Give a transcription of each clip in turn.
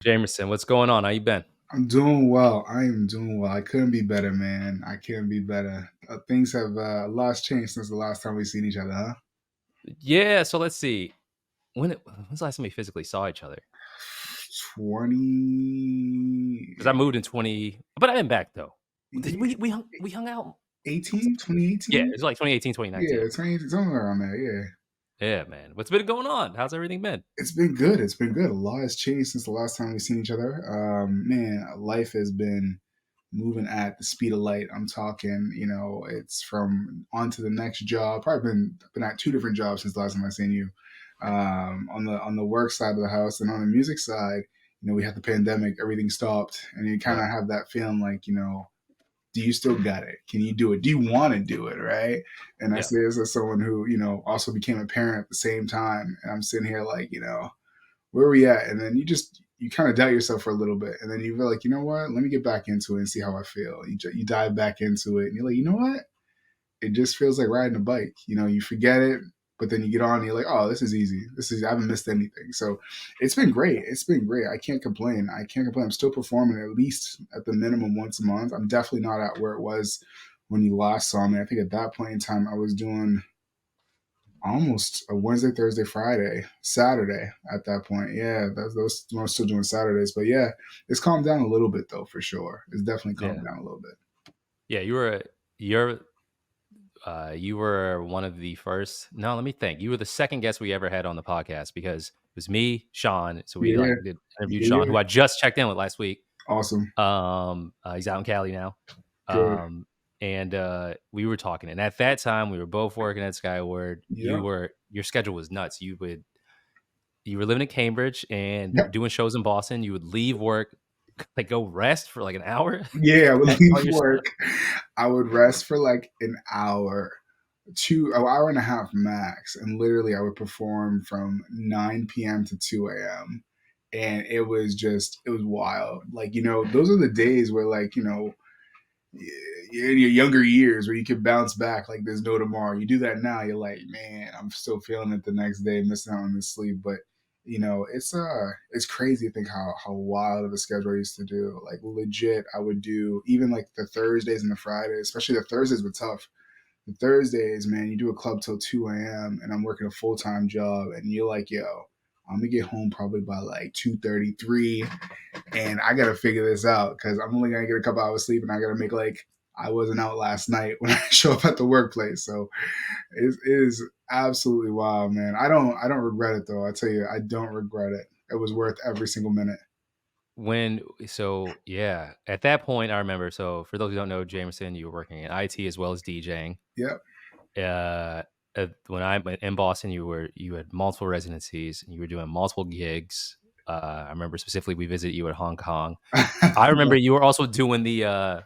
Jamerson, what's going on? How you been? I'm doing well. I am doing well. I couldn't be better, man. I can't be better. Things have a lot's changed since the last time we seen each other, huh? Yeah, so let's see. When's the last time we physically saw each other? 20, Because I moved in 20, but I've been back though. We hung out. Yeah, 2018? it's like 2018, Yeah, 2019. 2018, somewhere around there. Yeah. Yeah, man. What's been going on? How's everything been? It's been good. It's been good. A lot has changed since the last time we've seen each other. Man, life has been moving at the speed of light. I'm talking, it's from on to the next job. Probably been at two different jobs since the last time I seen you. On the work side of the house and on the music side, we had the pandemic, everything stopped, and you kind Yep. of have that feeling like, do you still got it? Can you do it? Do you want to do it? Right. And I Yeah. say this as someone who, also became a parent at the same time. And I'm sitting here like, where are we at? And then you kind of doubt yourself for a little bit. And then you feel like, you know what? Let me get back into it and see how I feel. You dive back into it and you're like, you know what? It just feels like riding a bike. You forget it, but then you get on and you're like, oh, this is easy. I haven't missed anything. So it's been great. It's been great. I can't complain. I can't complain. I'm still performing at least at the minimum once a month. I'm definitely not at where it was when you last saw me. I think at that point in time, I was doing almost a Wednesday, Thursday, Friday, Saturday at that point. Yeah, those I was still doing Saturdays. But yeah, it's calmed down a little bit though, for sure. It's definitely calmed Yeah. down a little bit. Yeah, you were one of the first. No, let me think. You were the second guest we ever had on the podcast because it was me, Sean. So we Yeah, like did interviewed yeah, Sean, yeah. who I just checked in with last week. Awesome. He's out in Cali now. Good. Um, and we were talking, and at that time, we were both working at Skyward. Yep. Your schedule was nuts. You were living in Cambridge and Yep. doing shows in Boston. You would leave work, like go rest for like an hour, Yeah, I would pack leave all your stuff. work. I would rest for like an hour, an hour and a half max, and literally I would perform from 9 p.m. to 2 a.m. And it was wild. Like, those are the days where, like, in your younger years where you can bounce back like there's no tomorrow. You do that now, you're like, man, I'm still feeling it the next day, missing out on the sleep. But it's crazy to think how wild of a schedule I used to do. Like legit, I would do even like the Thursdays and the Fridays, especially the Thursdays were tough. The Thursdays, man, you do a club till 2 a.m. and I'm working a full time job, and you're like, yo, I'm gonna get home probably by like 2:33, and I gotta figure this out because I'm only gonna get a couple hours sleep, and I gotta make like I wasn't out last night when I show up at the workplace. So it is absolutely wild, man. I don't regret it though. I tell you, I don't regret it. It was worth every single minute. Yeah, at that point, I remember. So for those who don't know, Jameson, you were working in IT as well as DJing. Yep. Uh, when I'm in Boston, you had multiple residencies and you were doing multiple gigs. I remember specifically we visited you at Hong Kong. I remember you were also doing the That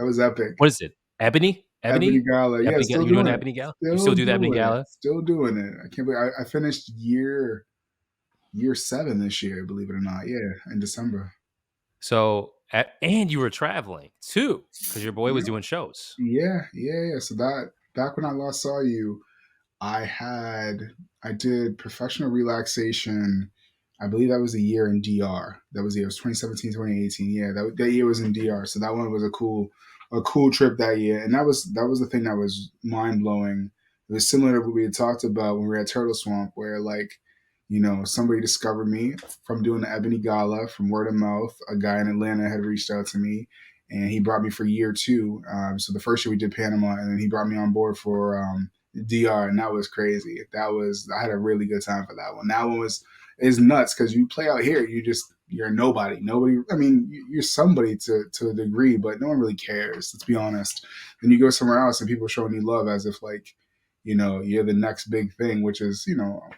was epic. what is it? Ebony? Ebony Ebony? Gala. Yeah, Ebony Gala. still You doing doing the it. Ebony Gala? You Still still do the Ebony doing it. Gala? Still doing it. I can't believe I finished year 7 this year, believe it or not. Yeah, in December. And you were traveling too because your boy was Yep. doing shows. Yeah. So that back when I last saw you, I did professional relaxation. I believe that was a year in DR. That was the year. It was 2017, 2018. Yeah, that year was in DR. So that one was a cool trip that year. And that was the thing that was mind blowing. It was similar to what we had talked about when we were at Turtle Swamp, where like, somebody discovered me from doing the Ebony Gala from word of mouth. A guy in Atlanta had reached out to me, and he brought me for year 2. So the first year we did Panama, and then he brought me on board for DR, and that was crazy. I had a really good time for that one. That one is nuts because you play out here, you're nobody. Nobody. I mean, you're somebody to a degree, but no one really cares. Let's be honest. Then you go somewhere else, and people showing you love as if like, you're the next big thing, which is,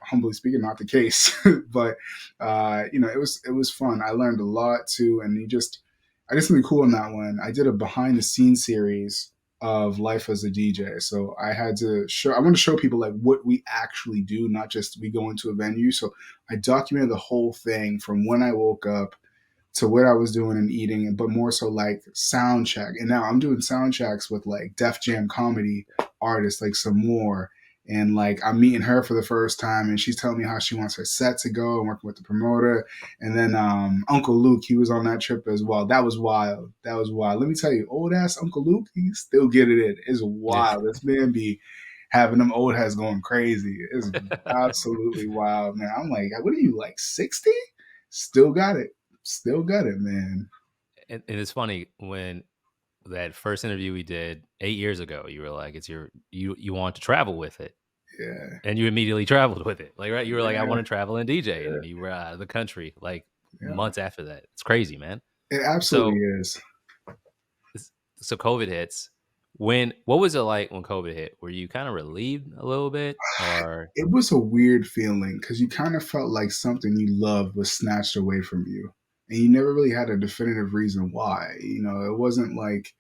humbly speaking, not the case. But it was fun. I learned a lot too, and I did something cool in that one. I did a behind the scenes series of life as a DJ. So I want to show people like what we actually do, not just we go into a venue. So I documented the whole thing from when I woke up to what I was doing and eating, but more so like sound check. And now I'm doing sound checks with like Def Jam comedy artists like some more. and like I'm meeting her for the first time, and she's telling me how she wants her set to go and working with the promoter. And then Uncle Luke, he was on that trip as well. That was wild. That was wild. Let me tell you, old ass Uncle Luke, he still get it in. It's Yeah. wild. This man be having them old heads going crazy. It's absolutely wild, man. I'm like, what are you, like 60? Still got it. Still got it, man. And it's funny when that first interview we did 8 years ago, you were like, it's you want to travel with it. Yeah. And you immediately traveled with it. Like, right? You were like, I Yeah. want to travel and DJ. And Yeah. then you were out of the country like Yeah. months after that. It's crazy, man. It absolutely So is. so COVID hits. What was it like when COVID hit? Were you kind of relieved a little bit or It was a weird feeling because you kind of felt like something you loved was snatched away from you. And you never really had a definitive reason why. It wasn't like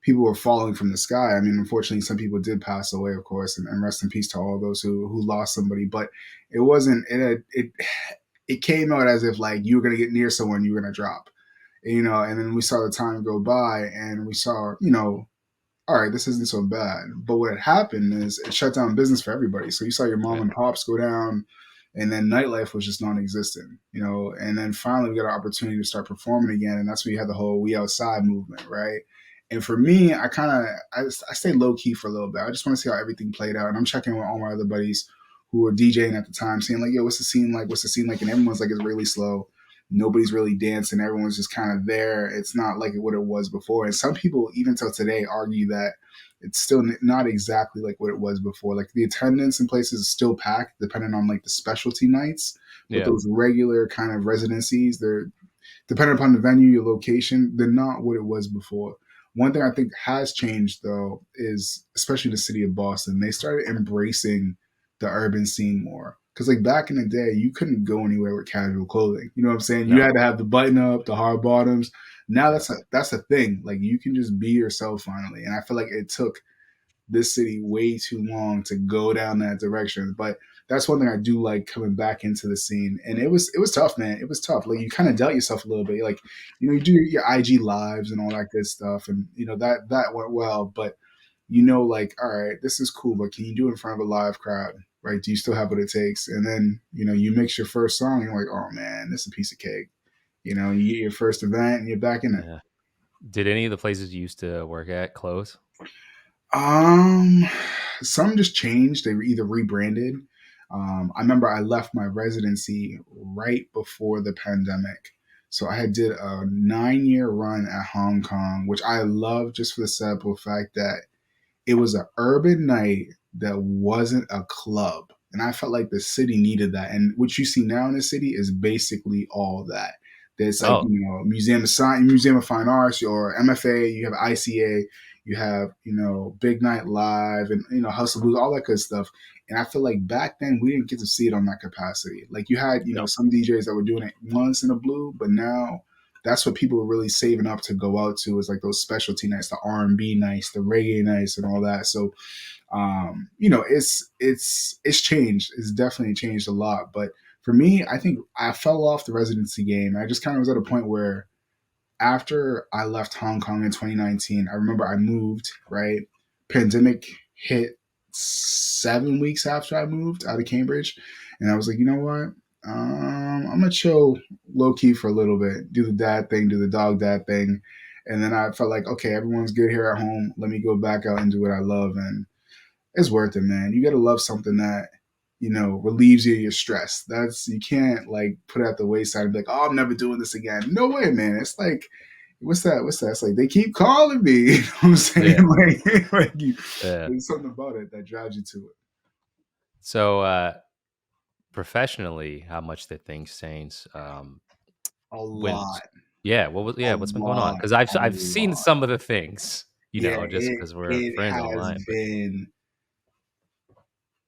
people were falling from the sky. I mean, unfortunately, some people did pass away, of course, and rest in peace to all those who lost somebody. But it wasn't. It came out as if like you were gonna get near someone, you were gonna drop. And then we saw the time go by, and we saw, all right, this isn't so bad. But what had happened is it shut down business for everybody. So you saw your mom right? and pops go down, and then nightlife was just non-existent. And then finally we got an opportunity to start performing again, and that's when you had the whole "We Outside" movement, right? And for me, I stayed low key for a little bit. I just want to see how everything played out, and I'm checking with all my other buddies who were DJing at the time, saying like, "Yo, what's the scene like? What's the scene like?" And everyone's like, "It's really slow. Nobody's really dancing. Everyone's just kind of there. It's not like what it was before." And some people, even till today, argue that it's still not exactly like what it was before. Like the attendance in places is still packed, depending on like the specialty nights. But Yeah. those regular kind of residencies, they're depending upon the venue, your location, they're not what it was before. One thing I think has changed though is especially the city of Boston, they started embracing the urban scene more. Cause like back in the day, you couldn't go anywhere with casual clothing. You know what I'm saying? You No. had to have the button up, the hard bottoms. Now Yeah. that's a thing. Like you can just be yourself finally. And I feel like it took this city way too long to go down that direction. But that's one thing I do like coming back into the scene. And it was tough, man. It was tough. Like you kind of dealt yourself a little bit. Like, you do your IG lives and all that good stuff. And that went well. But like, all right, this is cool, but can you do it in front of a live crowd? Right? Do you still have what it takes? And then, you mix your first song and you're like, oh man, this is a piece of cake. You get your first event and you're back in it. Yeah. Did any of the places you used to work at close? Um, some just changed. They were either rebranded. I remember I left my residency right before the pandemic, so I had did a 9 year run at Hong Kong, which I love just for the simple fact that it was an urban night that wasn't a club. And I felt like the city needed that. And what you see now in the city is basically all that. There's like, Oh, Museum of Science, Museum of Fine Arts, or MFA, you have ICA, you have, Big Night Live and, House of Blues, all that good stuff. And I feel like back then we didn't get to see it on that capacity. Like you had, no. some DJs that were doing it once in a blue, but now that's what people were really saving up to go out to, is like those specialty nights, the R&B nights, the reggae nights, and all that. So, it's changed. It's definitely changed a lot. But for me, I think I fell off the residency game. I just kind of was at a point where after I left Hong Kong in 2019, I remember I moved. Right, pandemic hit 7 weeks after I moved out of Cambridge, and I was like, you know what? I'm gonna chill low key for a little bit, do the dad thing, do the dog dad thing, and then I felt like, okay, everyone's good here at home. Let me go back out and do what I love, and it's worth it, man. You gotta love something that relieves you of your stress. You can't like put it at the wayside and be like, oh, I'm never doing this again. No way, man. It's like, what's that? What's that? It's like they keep calling me. You know what I'm saying? Yeah. Yeah. There's something about it that drives you to it. So professionally, how much did things change? A When lot, a what's been going on? lot, Because a I've seen lot. some of the things, Yeah, just it because we're it friends has online. But been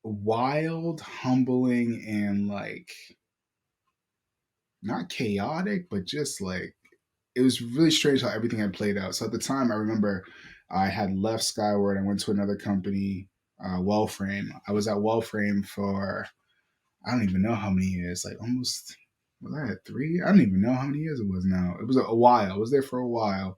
wild, humbling, and like not chaotic, but just like it was really strange how everything had played out. So at the time, I remember I had left Skyward. I went to another company, Wellframe. I was at Wellframe for I don't even know how many years, like almost was I at 3? I don't even know how many years it was now. It was a while. I was there for a while.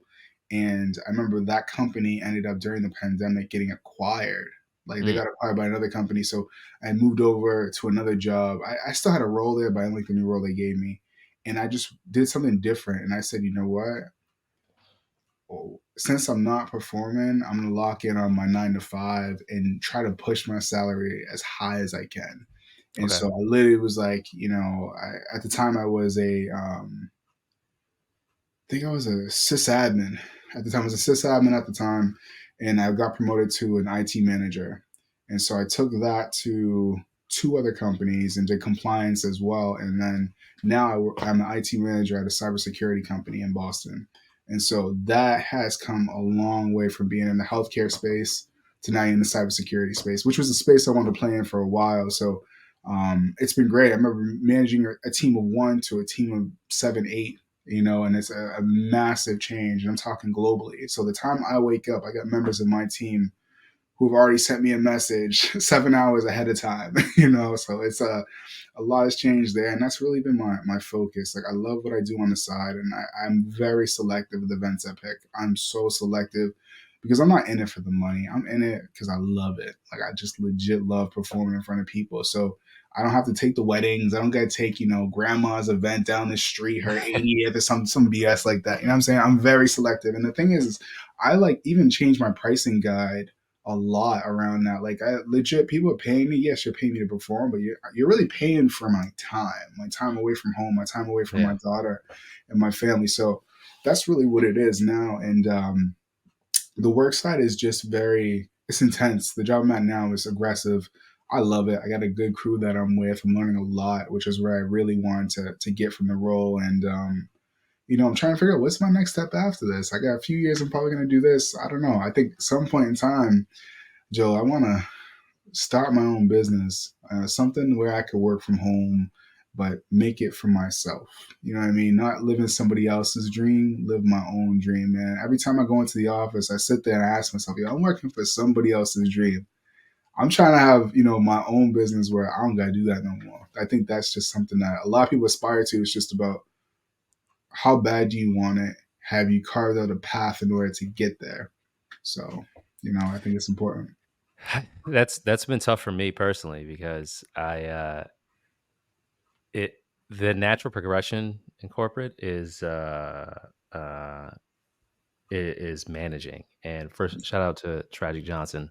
And I remember that company ended up during the pandemic getting acquired. Like they Mm, got acquired by another company. So I moved over to another job. I still had a role there, but I didn't like the new role they gave me. And I just did something different. And I said, you know what? Well, since I'm not performing, I'm gonna lock in on my 9 to 5 and try to push my salary as high as I can. And okay. so I literally was like, at the time I was I think I was a sysadmin at the time. I was a sysadmin at the time, and I got promoted to an IT manager. And so I took that to two other companies and did compliance as well. And then now I'm an IT manager at a cybersecurity company in Boston. And so that has come a long way from being in the healthcare space to now in the cybersecurity space, which was a space I wanted to play in for a while. So it's been great. I remember managing a team of one to a team of seven, eight, and it's a massive change. And I'm talking globally. So the time I wake up, I got members of my team who've already sent me a message 7 hours ahead of time, so it's a lot has changed there. And that's really been my focus. Like I love what I do on the side, and I'm very selective with the events I pick. I'm so selective because I'm not in it for the money. I'm in it because I love it. Like I just legit love performing in front of people. So I don't have to take the weddings. I don't got to take, grandma's event down the street, her 80th or some BS like that. You know what I'm saying? I'm very selective. And the thing is I like even change my pricing guide a lot around that. Like I legit, people are paying me. Yes, you're paying me to perform, but you're really paying for my time away from home, my time away from my Yeah. daughter and my family. So that's really what it is now. And the work side is just it's intense. The job I'm at now is aggressive. I love it. I got a good crew that I'm with. I'm learning a lot, which is where I really wanted to get from the role. And I'm trying to figure out what's my next step after this. I got a few years. I'm probably going to do this. I don't know. I think at some point in time, Joe, I want to start my own business, something where I could work from home, but make it for myself. You know what I mean? Not living somebody else's dream, live my own dream, man. Every time I go into the office, I sit there and I ask myself, I'm working for somebody else's dream. I'm trying to have, my own business where I don't got to do that no more. I think that's just something that a lot of people aspire to. It's just about how bad do you want it? Have you carved out a path in order to get there? So, I think it's important. That's been tough for me personally because it the natural progression in corporate uh is managing. And first, shout out to Tragic Johnson,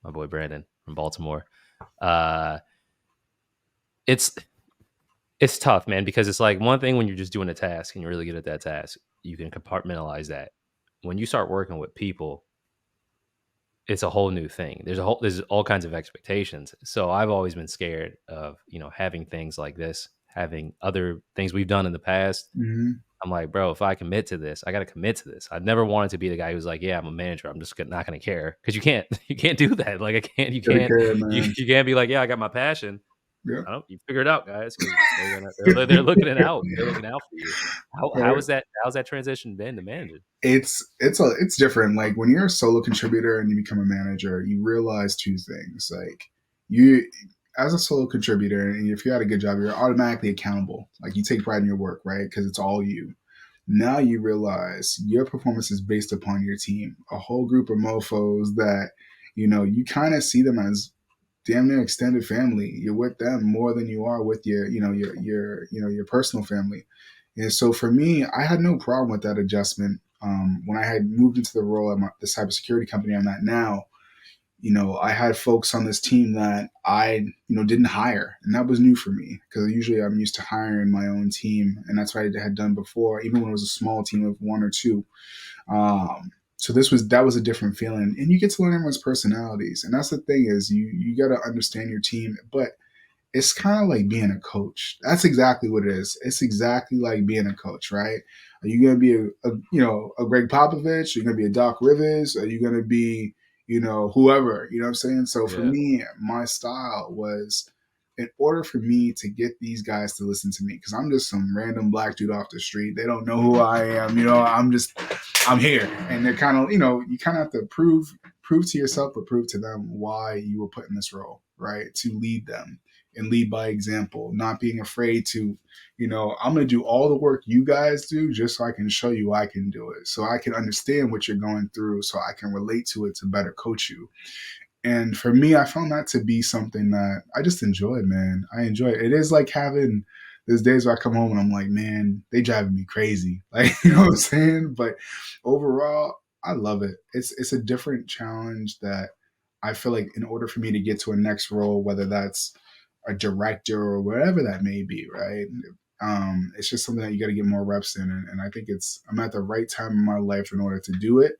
my boy Brandon from Baltimore. Uh, it's it's tough, man, because it's like one thing when you're just doing a task and you're really good at that task, you can compartmentalize that. When you start working with people, it's a whole new thing. There's all kinds of expectations. So I've always been scared of having things like this, having other things we've done in the past. Mm-hmm. I'm like, bro, if I commit to this, I got to commit to this. I've never wanted to be the guy who's like, yeah, I'm a manager. I'm just not going to care because you can't, you can't do that. Like, I can't, Gotta care, man. you can't be like, yeah, I got my passion. Yeah. I don't, you figure it out, guys, because they're looking it out. They're looking out for you. How Right. is that? How's that transition been to managing? It's different. Like when you're a solo contributor and you become a manager, you realize two things. Like you, as a solo contributor, and if you had a good job, you're automatically accountable. Like you take pride in your work, right? Because it's all you. Now you realize your performance is based upon your team, a whole group of mofos that you kind of see them as damn near extended family. You're with them more than you are with your personal family. And so for me, I had no problem with that adjustment. When I had moved into the role at the cybersecurity company I'm at now, I had folks on this team that I, didn't hire. And that was new for me because usually I'm used to hiring my own team. And that's what I had done before, even when it was a small team of one or two. So that was a different feeling, and you get to learn everyone's personalities, and that's the thing is you got to understand your team, but it's kind of like being a coach. That's exactly what it is. It's exactly like being a coach, right? Are you going to be a Greg Popovich? Are you going to be a Doc Rivers? Are you going to be whoever? You know what I'm saying? So for Yeah. me, my style was in order for me to get these guys to listen to me because I'm just some random black dude off the street. They don't know who I am. I'm here, and they're kind of you kind of have to prove to yourself, but prove to them why you were put in this role, right? To lead them and lead by example, not being afraid to, I'm going to do all the work you guys do just so I can show you I can do it. So I can understand what you're going through so I can relate to it to better coach you. And for me, I found that to be something that I just enjoy, man. I enjoy it. It is like having there's days where I come home and I'm like, man, they driving me crazy. Like, you know what I'm saying? But overall, I love it. It's a different challenge that I feel like in order for me to get to a next role, whether that's a director or whatever that may be, right? It's just something that you got to get more reps in, and I think I'm at the right time in my life in order to do it.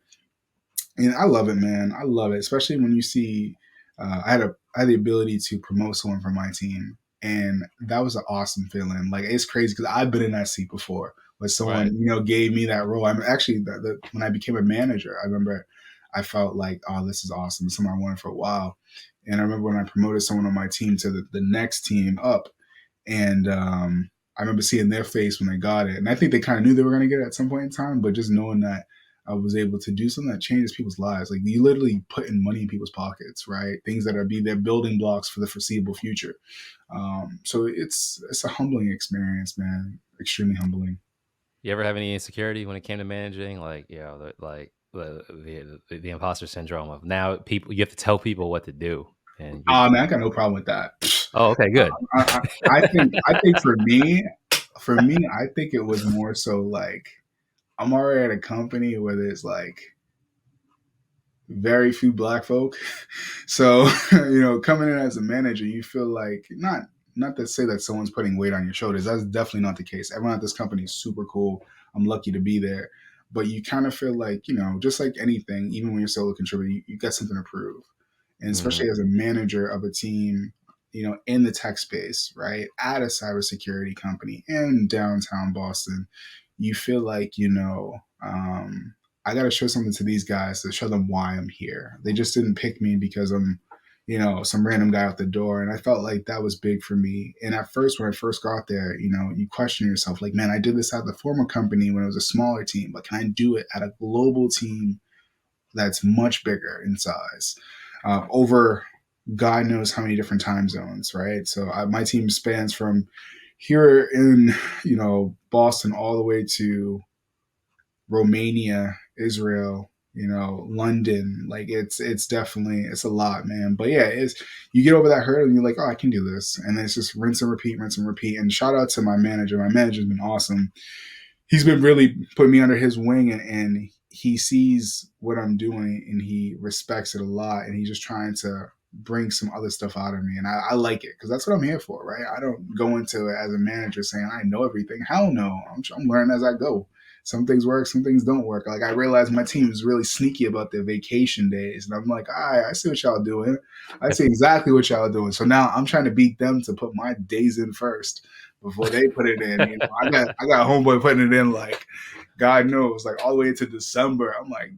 And I love it, man. I love it, especially when you see. I had the ability to promote someone from my team, and that was an awesome feeling. Like it's crazy because I've been in that seat before, where Right. someone gave me that role. I'm actually when I became a manager, I remember I felt like, oh, this is awesome. It's something I wanted for a while, and I remember when I promoted someone on my team to the next team up, and I remember seeing their face when they got it, and I think they kind of knew they were going to get it at some point in time. But just knowing that I was able to do something that changes people's lives, like you literally putting money in people's pockets, right? Things that are be their building blocks for the foreseeable future. So it's a humbling experience, man. Extremely humbling. You ever have any insecurity when it came to managing, like the imposter syndrome of now people you have to tell people what to do, and you're Oh man, I got no problem with that. oh okay good. I think for me, I think it was more so like I'm already at a company where there's like very few black folk. So, coming in as a manager, you feel like not to say that someone's putting weight on your shoulders. That's definitely not the case. Everyone at this company is super cool. I'm lucky to be there. But you kind of feel like, just like anything, even when you're solo contributor, you got something to prove. And Hmm. especially as a manager of a team, in the tech space, right? At a cybersecurity company in downtown Boston, you feel like, I got to show something to these guys to show them why I'm here. They just didn't pick me because I'm, some random guy out the door. And I felt like that was big for me. And at first, when I first got there, you question yourself like, man, I did this at the former company when it was a smaller team, but can I do it at a global team that's much bigger in size, over God knows how many different time zones, right? So my team spans from here in, Boston all the way to Romania, Israel, London. Like it's definitely it's a lot, man. But yeah, it's you get over that hurdle and you're like, oh, I can do this, and then it's just rinse and repeat, rinse and repeat. And shout out to my manager. My manager's been awesome. He's been really putting me under his wing, and he sees what I'm doing and he respects it a lot, and he's just trying to bring some other stuff out of me, and I like it because that's what I'm here for, right? I don't go into it as a manager saying I know everything. Hell no, I'm learning as I go. Some things work, some things don't work. Like I realized my team is really sneaky about their vacation days, and I'm like, all right, I see what y'all doing. I see exactly what y'all doing. So now I'm trying to beat them to put my days in first before they put it in. I got a homeboy putting it in like God knows, like all the way to December. I'm like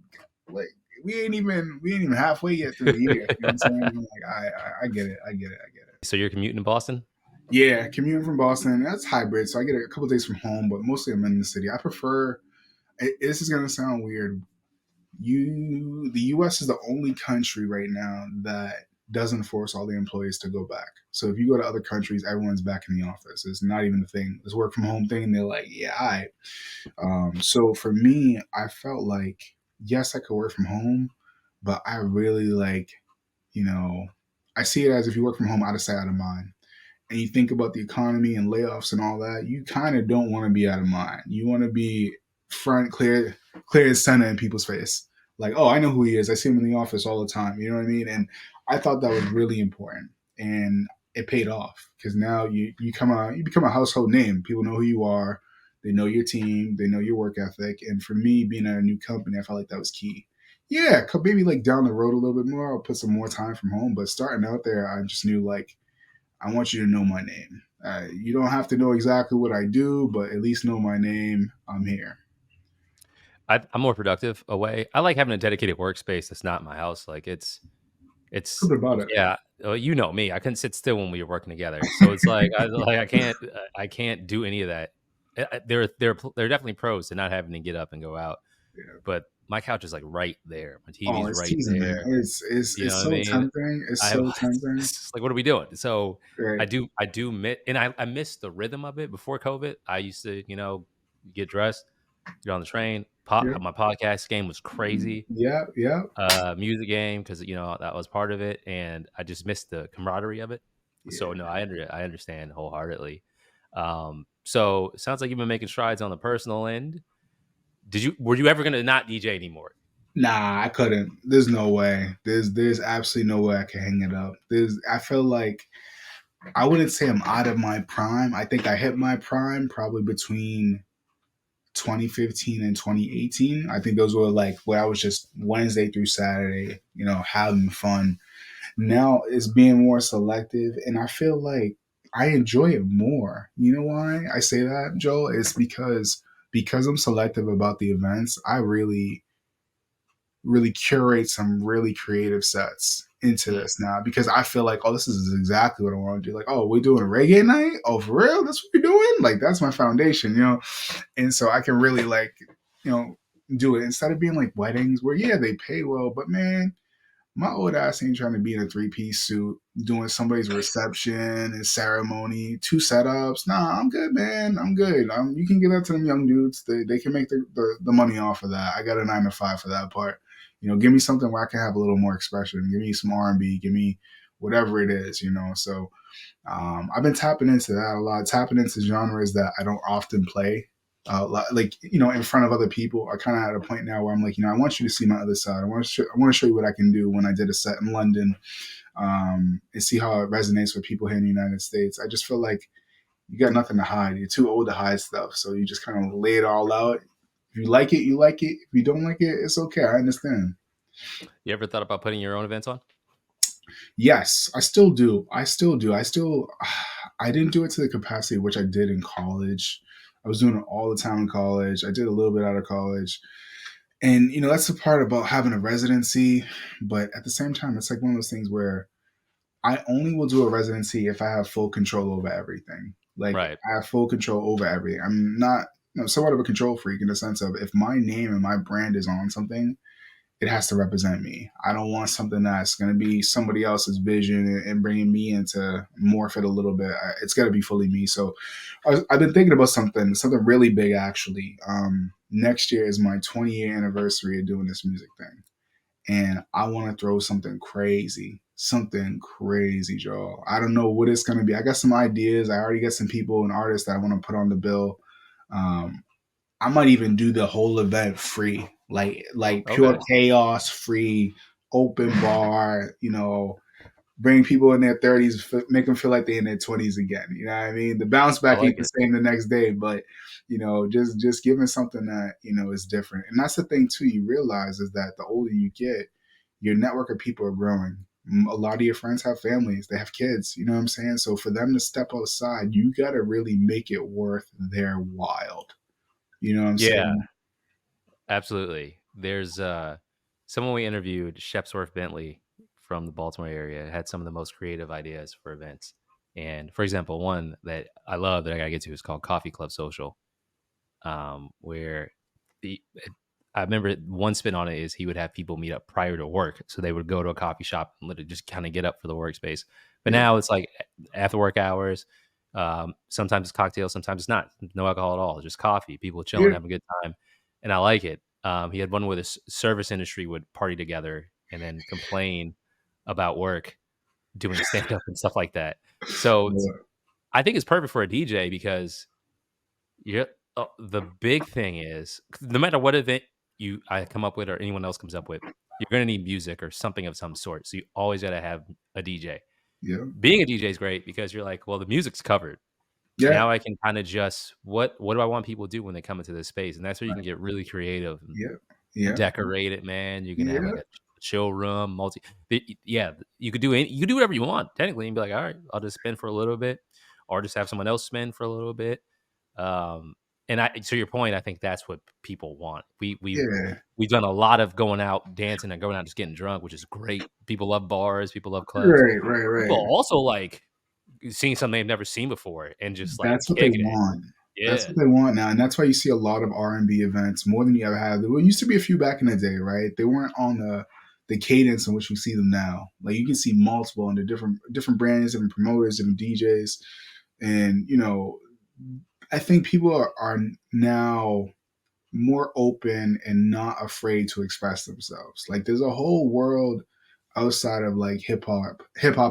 we ain't even halfway yet through the year. You know what I'm saying? I'm like, I get it, I get it, I get it. So you're commuting to Boston? Yeah, commuting from Boston, that's hybrid. So I get a couple of days from home, but mostly I'm in the city. I prefer. This is gonna sound weird. The U.S. is the only country right now that doesn't force all the employees to go back. So if you go to other countries, everyone's back in the office. It's not even a thing. This work from home thing. They're like, yeah, all right. So for me, I felt like yes, I could work from home, but I really like, you know, I see it as if you work from home, out of sight, out of mind, and you think about the economy and layoffs and all that, you kind of don't want to be out of mind. You want to be front, clear as center in people's face. Like, oh, I know who he is. I see him in the office all the time. You know what I mean? And I thought that was really important, and it paid off because now you become a household name. People know who you are. They know your team. They know your work ethic. And for me, being at a new company, I felt like that was key. Yeah, maybe like down the road a little bit more, I'll put some more time from home. But starting out there, I just knew like I want you to know my name. You don't have to know exactly what I do, but at least know my name. I'm here. I'm more productive away. I like having a dedicated workspace that's not my house. Like it's Something about it. yeah. You know me. I couldn't sit still when we were working together. So it's like I can't do any of that. There are definitely pros to not having to get up and go out. Yeah. But my couch is like right there. My Oh, TV's it's right teasing, man. there. It's You know it's what I so mean? tempting. It's I have so tempting. it's just like what are we doing? So Right. I do miss and I miss the rhythm of it before COVID. I used to, get dressed, get on the train. Yeah. My podcast game was crazy. Yeah. Yeah. Music game because that was part of it, and I just missed the camaraderie of it. So Yeah. no, I understand wholeheartedly. So it sounds like you've been making strides on the personal end. Were you ever gonna not DJ anymore? Nah, I couldn't. There's no way. There's absolutely no way I can hang it up. I feel like I wouldn't say I'm out of my prime. I think I hit my prime probably between 2015 and 2018. I think those were like where I was just Wednesday through Saturday, having fun. Now it's being more selective, and I feel like I enjoy it more. You know why I say that, Joel? It's because I'm selective about the events. I really curate some really creative sets into Mm, this now because I feel like, oh, this is exactly what I want to do. Like, oh, we're doing a reggae night? Oh, for real? That's what we're doing? Like, that's my foundation. And so I can really you know, do it instead of being like weddings where, yeah, they pay well, but man, my old ass ain't trying to be in a 3-piece suit doing somebody's reception and ceremony, 2 setups. Nah, I'm good, man. I'm good. You can give that to them young dudes. They can make the money off of that. I got a 9 to 5 for that part. Give me something where I can have a little more expression. Give me some R&B. Give me whatever it is. So I've been tapping into that a lot, tapping into genres that I don't often play. In front of other people, I kind of at a point now where I'm like, I want you to see my other side. I want to show you what I can do when I did a set in London, and see how it resonates with people here in the United States. I just feel like you got nothing to hide. You're too old to hide stuff, so you just kind of lay it all out. If you like it, you like it. If you don't like it, it's okay. I understand. you ever thought about putting your own events on? Yes, I still do. I still do. I didn't do it to the capacity which I did in college. I was doing it all the time in college. I did a little bit out of college. And, that's the part about having a residency. But at the same time, it's like one of those things where I only will do a residency if I have full control over everything. Like, Right. I have full control over everything. I'm not, somewhat of a control freak in the sense of if my name and my brand is on something, it has to represent me. I don't want something that's going to be somebody else's vision and bringing me in to morph it a little bit. It's got to be fully me. So I've been thinking about something really big actually. Next year is my 20-year anniversary of doing this music thing. And I want to throw something crazy, Joel. I don't know what it's going to be. I got some ideas. I already got some people and artists that I want to put on the bill. Um, I might even do the whole event free, like pure Okay. chaos, free, open bar. Bring people in their 30s, make them feel like they're in their 20s again. You know what I mean? The bounce I back like ain't the it. same the next day, but just giving something that is different. And that's the thing too. You realize is that the older you get, your network of people are growing. A lot of your friends have families, they have kids. You know what I'm saying? So for them to step outside, you got to really make it worth their while. You know what I'm Yeah, saying? absolutely. There's someone we interviewed, Shepsworth Bentley from the Baltimore area, had some of the most creative ideas for events. And for example, one that I love that I gotta get to is called Coffee Club Social, where the I remember one spin on it is he would have people meet up prior to work, so they would go to a coffee shop and literally just kind of get up for the workspace. But Yeah. now it's like after work hours. Sometimes it's cocktails, sometimes it's not. No alcohol at all, just coffee. People chilling, Yeah. having a good time, and I like it. He had one where the service industry would party together and then complain about work, doing stand up and stuff like that. So Yeah. I think it's perfect for a DJ because yeah. The big thing is no matter what event I come up with or anyone else comes up with, you're gonna need music or something of some sort. So you always gotta have a DJ. Yeah. Being a DJ is great because you're like, well, the music's covered. Yeah. Now I can kind of just what do I want people to do when they come into this space? And that's where you can get really creative and Yeah. Yeah. decorate it, man. You can have like Yeah. a chill room, yeah, you could do whatever you want technically and be like, all right, I'll just spin for a little bit, or just have someone else spin for a little bit. Um, and to your point, I think that's what people want. Yeah. We've done a lot of going out dancing and going out just getting drunk, which is great. People love bars, people love clubs. Right. Right. People Right. also like seeing something they've never seen before and just like That's what they kicking it. want. That's Yeah, what they want now, and that's why you see a lot of R&B events more than you ever had. There used to be a few back in the day, right? They weren't on the cadence in which we see them now. Like you can see multiple under different brands, different promoters, different DJs, and I think people are now more open and not afraid to express themselves. Like there's a whole world outside of like hip hop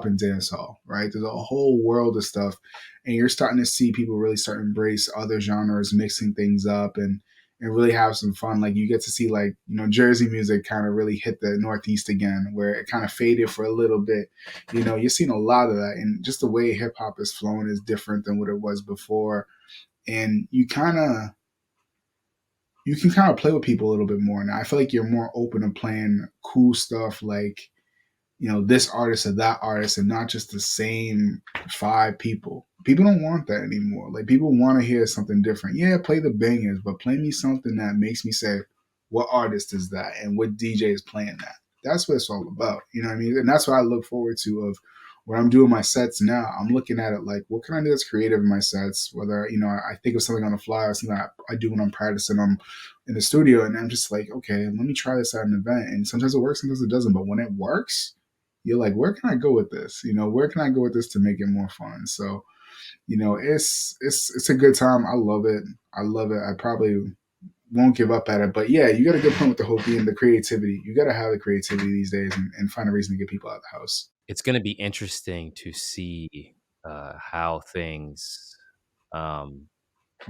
and dancehall, right? There's a whole world of stuff, and you're starting to see people really start to embrace other genres, mixing things up, and really have some fun. Like you get to see like Jersey music kind of really hit the Northeast again, where it kind of faded for a little bit. You're seeing a lot of that, and just the way hip hop is flowing is different than what it was before, and you can kind of play with people a little bit more now. I feel like you're more open to playing cool stuff like this artist or that artist, and not just the same five people. People don't want that anymore. Like people want to hear something different. Yeah, play the bangers, but play me something that makes me say, what artist is that and what DJ is playing that? That's what it's all about. You know what I mean? And that's what I look forward to of when I'm doing my sets now. I'm looking at it like, what can I do that's creative in my sets? Whether, I think of something on the fly or something I do when I'm practicing them in the studio, and I'm just like, okay, let me try this at an event. And sometimes it works, sometimes it doesn't. But when it works, you're like, where can I go with this? Where can I go with this to make it more fun? So, it's a good time. I love it. I love it. I probably won't give up at it. But yeah, you got a good point with the whole thing, the creativity. You got to have the creativity these days, and find a reason to get people out of the house. It's going to be interesting to see how things, um,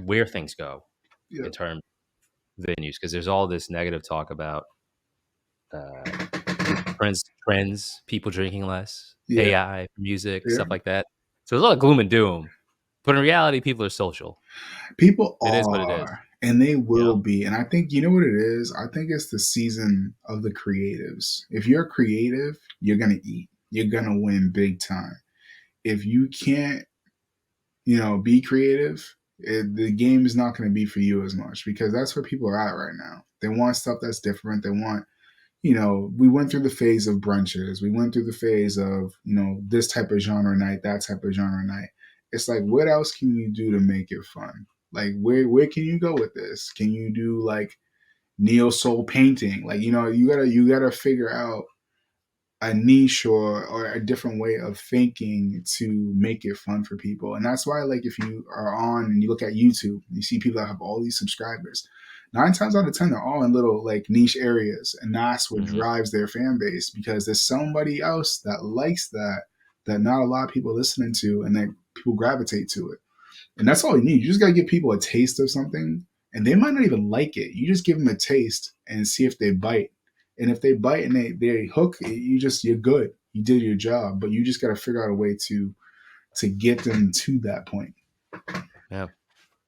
where things go Yeah, in terms of venues, because there's all this negative talk about uh, trends, people drinking less, yeah, AI, music, yeah. stuff like that. So there's a lot of gloom and doom, but in reality, people are social. People It is what it is. are, and they You will know. be. And I think you know what it is. I think it's the season of the creatives. If you're creative, you're gonna eat. You're gonna win big time. If you can't be creative, the game is not going to be for you as much, because that's where people are at right now. They want stuff that's different. They want, we went through the phase of brunches. We went through the phase of, this type of genre night, that type of genre night. It's like, what else can you do to make it fun? Like, where can you go with this? Can you do like neo soul painting? Like, you gotta figure out a niche or a different way of thinking to make it fun for people. And that's why, like, if you are on and you look at YouTube, you see people that have all these subscribers. 9 times out of 10, they're all in little like niche areas, and that's what Hmm. drives their fan base, because there's somebody else that likes that not a lot of people are listening to, and that people gravitate to it. And that's all you need. You just got to give people a taste of something, and they might not even like it. You just give them a taste and see if they bite. And if they bite and they hook, you're good. You did your job, but you just got to figure out a way to get them to that point. Yeah.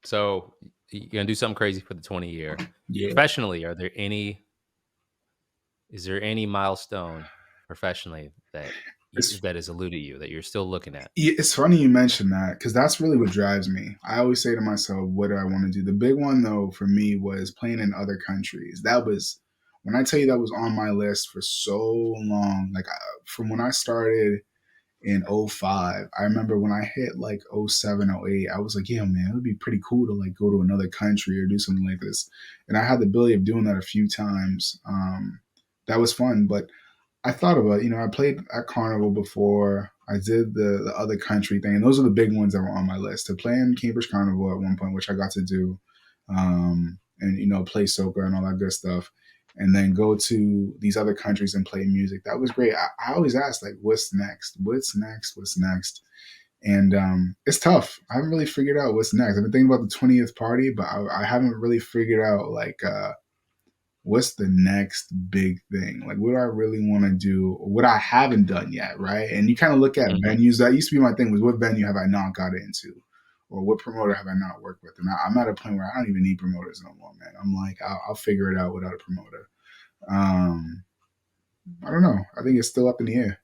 So you're gonna do something crazy for the 20 year. Yeah. Professionally, is there any milestone professionally It's that has eluded you that you're still looking at? it's funny you mention that, because that's really what drives me. I always say to myself, what do I want to do? The big one though for me was playing in other countries. That was, when I tell you, that was on my list for so long. Like from when I started in '05. I remember when I hit like '07, '08, I was like, yeah, man, it would be pretty cool to like go to another country or do something like this. And I had the ability of doing that a few times. That was fun. But I thought about, I played at Carnival before. I did the other country thing. And those are the big ones that were on my list. To play in Cambridge Carnival at one point, which I got to do, and, play soca and all that good stuff. And then go to these other countries and play music. That was great. I always ask, like, what's next? What's next? What's next? And it's tough. I haven't really figured out what's next. I've been thinking about the 20th party, but I haven't really figured out, like, what's the next big thing? Like, what do I really want to do? What I haven't done yet, right? And you kind of look at Hmm. venues. That used to be my thing, was what venue have I not got into? Or what promoter have I not worked with? And I'm at a point where I don't even need promoters no more, man. I'm like, I'll figure it out without a promoter. Um, I don't know. I think it's still up in the air.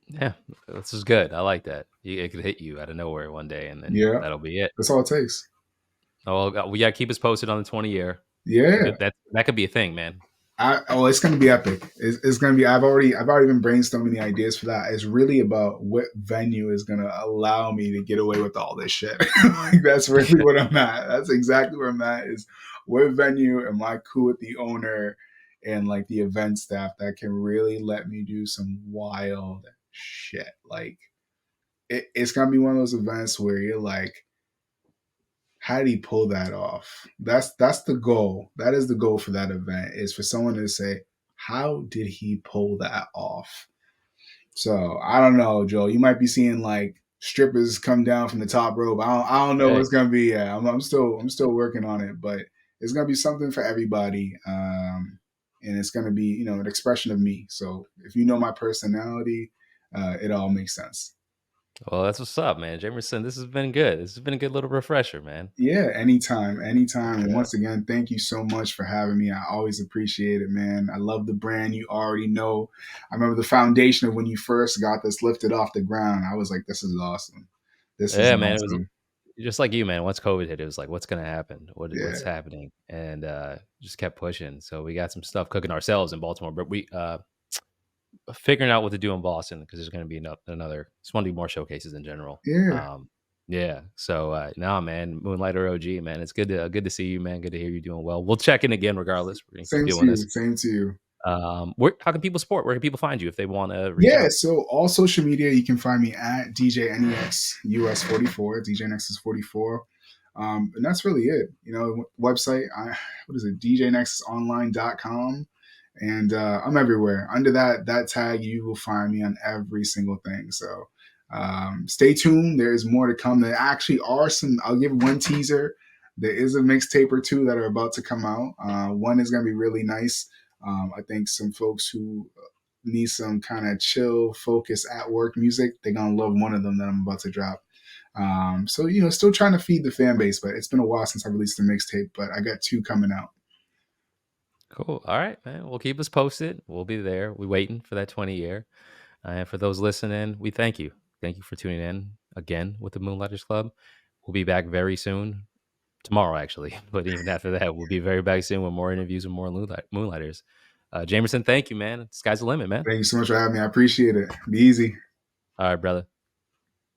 Yeah, this is good. I like that. It could hit you out of nowhere one day, and then Yeah, that'll be it. that's all it takes. Oh, well, we gotta keep us posted on the 20 year. Yeah. That could be a thing, man. It's gonna be epic. It's gonna be. I've already been brainstorming the ideas for that. It's really about what venue is gonna allow me to get away with all this shit. Like that's really what I'm at. That's exactly where I'm at. Is what venue am I cool with the owner and like the event staff that can really let me do some wild shit. Like it's gonna be one of those events where you're like, how did he pull that off? That's the goal. That is the goal for that event, is for someone to say, how did he pull that off? So I don't know, Joe. You might be seeing like strippers come down from the top rope. I don't know Hey, what's gonna be. Yeah, I'm still working on it, but it's gonna be something for everybody. And it's gonna be, an expression of me. So if you know my personality, it all makes sense. well, that's what's up, man. Jamerson, this has been good. This has been a good little refresher, man. Yeah, anytime, anytime. And Yeah. once again, thank you so much for having me. I always appreciate it, man. I love the brand. You already know. I remember the foundation of when you first got this lifted off the ground. I was like, this is awesome. This is Yeah, man. It was awesome. just like you, man. Once COVID hit, it was like, what's gonna happen? What's Yeah. happening? And just kept pushing. So we got some stuff cooking ourselves in Baltimore, but we figuring out what to do in Boston because there's gonna be another. Just want to do more showcases in general. Yeah. Um, yeah. So nah, man, Moonlighter OG, man. It's good to see you, man. Good to hear you doing well. We'll check in again regardless. We're gonna keep Same to doing you. this. Same to you. How can people support? Where can people find you if they want to reach Yeah, out? so all social media, you can find me at DJNEXUS44, DJ Nexus 44. And that's really it. Website, what is it? DJNexusOnline.com. And I'm everywhere. Under that tag, you will find me on every single thing. So stay tuned. There's more to come. There actually are some, I'll give one teaser. There is a mixtape or two that are about to come out. One is going to be really nice. I think some folks who need some kind of chill, focus at work music, they're gonna love one of them that I'm about to drop. So still trying to feed the fan base, but it's been a while since I released the mixtape. But I got two coming out. Cool. All right, man. We'll keep us posted. We'll be there. We waiting for that 20 year. And for those listening, we thank you. Thank you for tuning in again with the Moonlighters Club. We'll be back very soon. Tomorrow, actually. But even after that, we'll be very back soon with more interviews and more Moonlighters. Jamerson, thank you, man. Sky's the limit, man. Thank you so much for having me. I appreciate it. Be easy. All right, brother.